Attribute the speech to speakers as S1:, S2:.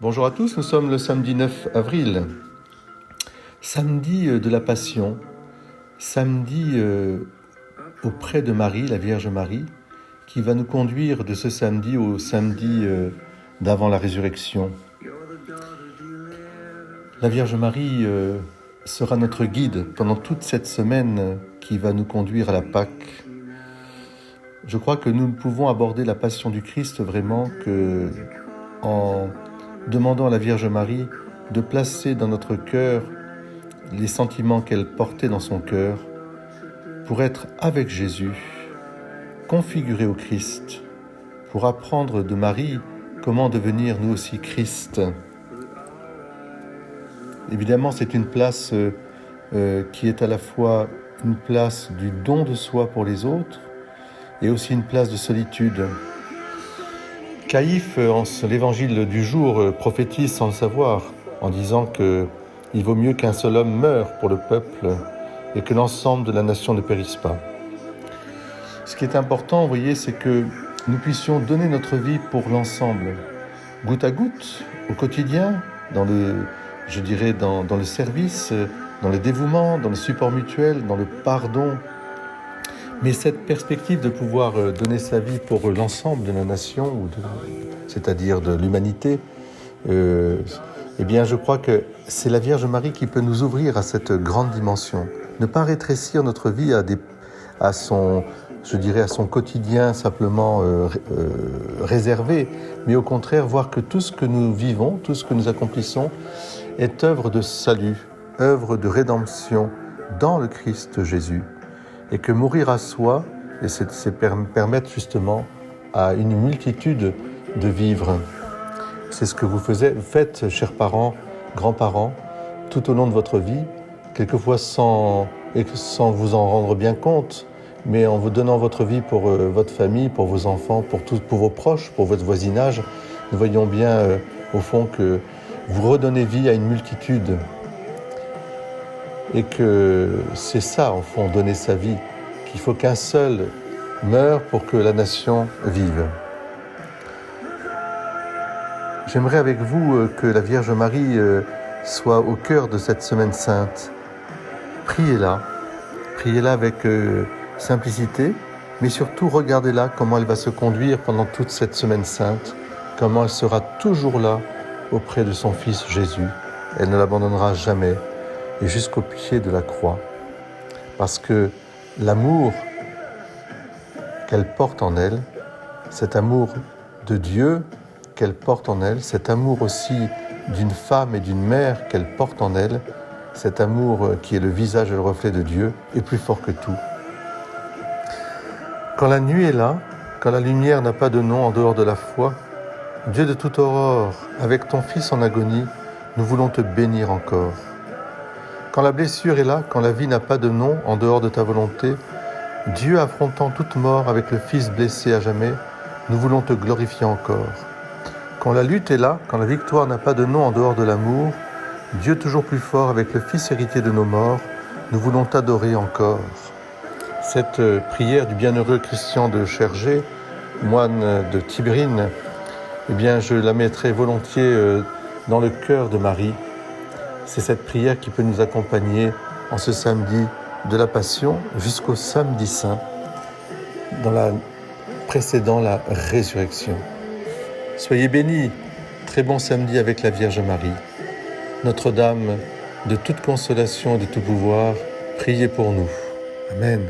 S1: Bonjour à tous, nous sommes le samedi 9 avril, samedi de la Passion, samedi auprès de Marie, la Vierge Marie, qui va nous conduire de ce samedi au samedi d'avant la résurrection. La Vierge Marie sera notre guide pendant toute cette semaine qui va nous conduire à la Pâque. Je crois que nous pouvons aborder la Passion du Christ vraiment que en demandant à la Vierge Marie de placer dans notre cœur les sentiments qu'elle portait dans son cœur pour être avec Jésus, configuré au Christ, pour apprendre de Marie comment devenir nous aussi Christ. Évidemment, c'est une place qui est à la fois une place du don de soi pour les autres et aussi une place de solitude. Caïphe, en l'évangile du jour, prophétise sans le savoir, en disant qu'il vaut mieux qu'un seul homme meure pour le peuple et que l'ensemble de la nation ne périsse pas. Ce qui est important, vous voyez, c'est que nous puissions donner notre vie pour l'ensemble, goutte à goutte, au quotidien, dans le service, dans le dévouement, dans le support mutuel, dans le pardon. Mais cette perspective de pouvoir donner sa vie pour l'ensemble de la nation, c'est-à-dire de l'humanité, eh bien je crois que c'est la Vierge Marie qui peut nous ouvrir à cette grande dimension. Ne pas rétrécir notre vie à son quotidien simplement réservé, mais au contraire voir que tout ce que nous vivons, tout ce que nous accomplissons est œuvre de salut, œuvre de rédemption dans le Christ Jésus. Et que mourir à soi, c'est permettre justement à une multitude de vivre. C'est ce que vous faites, chers parents, grands-parents, tout au long de votre vie, quelquefois sans vous en rendre bien compte, mais en vous donnant votre vie pour votre famille, pour vos enfants, pour vos proches, pour votre voisinage. Nous voyons bien, au fond, que vous redonnez vie à une multitude. Et que c'est ça, au fond, donner sa vie, qu'il faut qu'un seul meure pour que la nation vive. J'aimerais avec vous que la Vierge Marie soit au cœur de cette semaine sainte. Priez-la avec simplicité, mais surtout regardez-la comment elle va se conduire pendant toute cette semaine sainte, comment elle sera toujours là auprès de son Fils Jésus. Elle ne l'abandonnera jamais. Et jusqu'au pied de la croix. Parce que l'amour qu'elle porte en elle, cet amour de Dieu qu'elle porte en elle, cet amour aussi d'une femme et d'une mère qu'elle porte en elle, cet amour qui est le visage et le reflet de Dieu, est plus fort que tout. Quand la nuit est là, quand la lumière n'a pas de nom en dehors de la foi, Dieu de toute aurore, avec ton Fils en agonie, nous voulons te bénir encore. Quand la blessure est là, quand la vie n'a pas de nom en dehors de ta volonté, Dieu affrontant toute mort avec le Fils blessé à jamais, nous voulons te glorifier encore. Quand la lutte est là, quand la victoire n'a pas de nom en dehors de l'amour, Dieu toujours plus fort avec le Fils héritier de nos morts, nous voulons t'adorer encore. Cette prière du bienheureux Christian de Chergé, moine de Tibérine, eh bien je la mettrai volontiers dans le cœur de Marie. C'est cette prière qui peut nous accompagner en ce samedi de la Passion jusqu'au samedi saint, précédant la résurrection. Soyez bénis, très bon samedi avec la Vierge Marie. Notre-Dame de toute consolation et de tout pouvoir, priez pour nous. Amen.